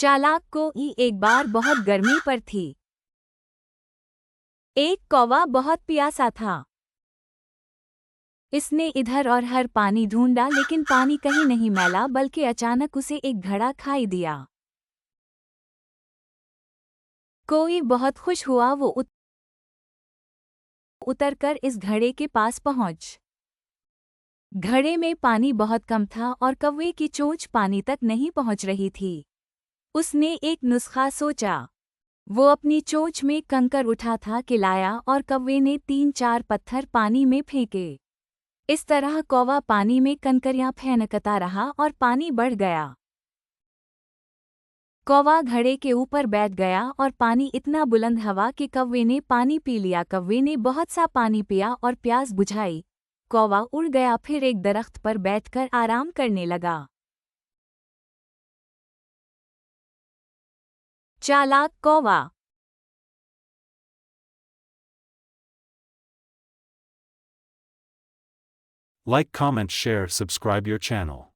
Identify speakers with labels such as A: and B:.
A: चालाक कोई एक बार बहुत गर्मी पर थी। एक कौवा बहुत प्यासा था। इसने इधर और हर पानी ढूंढा लेकिन पानी कहीं नहीं मिला, बल्कि अचानक उसे एक घड़ा खाई दिया। कोई बहुत खुश हुआ। वो उतरकर इस घड़े के पास पहुंच। घड़े में पानी बहुत कम था और कौवे की चोंच पानी तक नहीं पहुंच रही थी। उसने एक नुस्खा सोचा। वो अपनी चोंच में कंकर उठा था कि लाया और कौवे ने 3-4 पत्थर पानी में फेंके। इस तरह कौवा पानी में कंकरियां फेंकता रहा और पानी बढ़ गया। कौवा घड़े के ऊपर बैठ गया और पानी इतना बुलंद हवा कि कौवे ने पानी पी लिया। कौवे ने बहुत सा पानी पिया और प्यास बुझाई। कौवा उड़ गया, फिर एक दरख्त पर बैठकर आराम करने लगा। चालाक कौवा।
B: Like, comment, share, subscribe your channel.